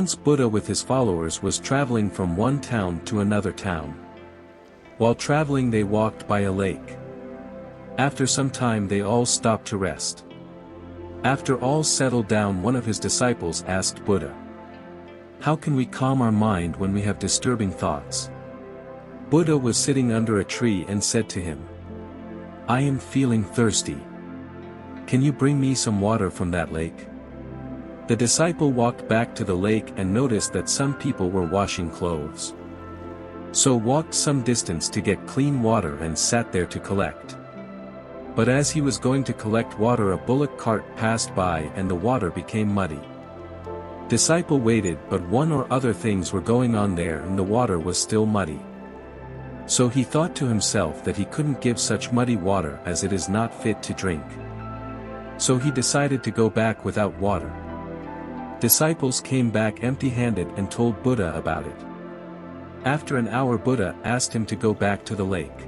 Once Buddha with his followers was traveling from one town to another town. While traveling they walked by a lake. After some time they all stopped to rest. After all settled down, one of his disciples asked Buddha, "How can we calm our mind when we have disturbing thoughts?" Buddha was sitting under a tree and said to him, "I am feeling thirsty. Can you bring me some water from that lake?" The disciple walked back to the lake and noticed that some people were washing clothes. So walked some distance to get clean water and sat there to collect. But as he was going to collect water, a bullock cart passed by and the water became muddy. Disciple waited, but one or other things were going on there and the water was still muddy. So he thought to himself that he couldn't give such muddy water as it is not fit to drink. So he decided to go back without water. Disciples came back empty-handed and told Buddha about it. After an hour Buddha asked him to go back to the lake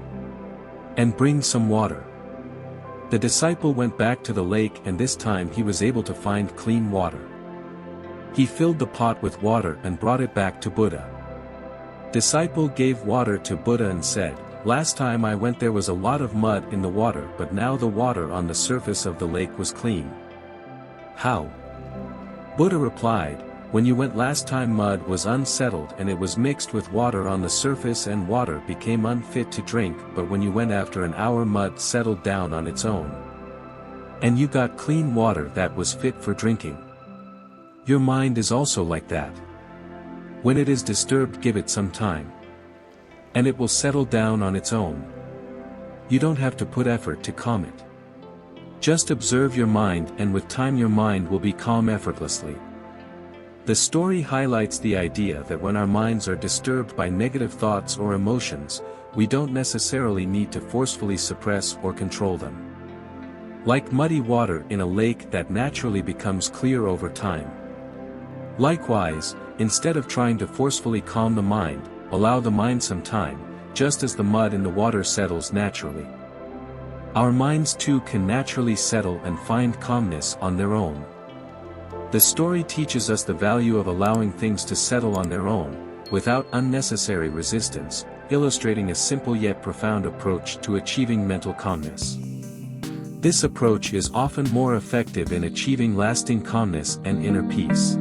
and bring some water. The disciple went back to the lake and this time he was able to find clean water. He filled the pot with water and brought it back to Buddha. Disciple gave water to Buddha and said, "Last time I went there was a lot of mud in the water, but now the water on the surface of the lake was clean." "How?" Buddha replied, "When you went last time mud was unsettled and it was mixed with water on the surface and water became unfit to drink, but when you went after an hour mud settled down on its own. And you got clean water that was fit for drinking." Your mind is also like that. When it is disturbed, give it some time. And it will settle down on its own. You don't have to put effort to calm it. Just observe your mind and with time your mind will be calm effortlessly. The story highlights the idea that when our minds are disturbed by negative thoughts or emotions, we don't necessarily need to forcefully suppress or control them. Like muddy water in a lake that naturally becomes clear over time. Likewise, instead of trying to forcefully calm the mind, allow the mind some time, just as the mud in the water settles naturally. Our minds too can naturally settle and find calmness on their own. The story teaches us the value of allowing things to settle on their own, without unnecessary resistance, illustrating a simple yet profound approach to achieving mental calmness. This approach is often more effective in achieving lasting calmness and inner peace.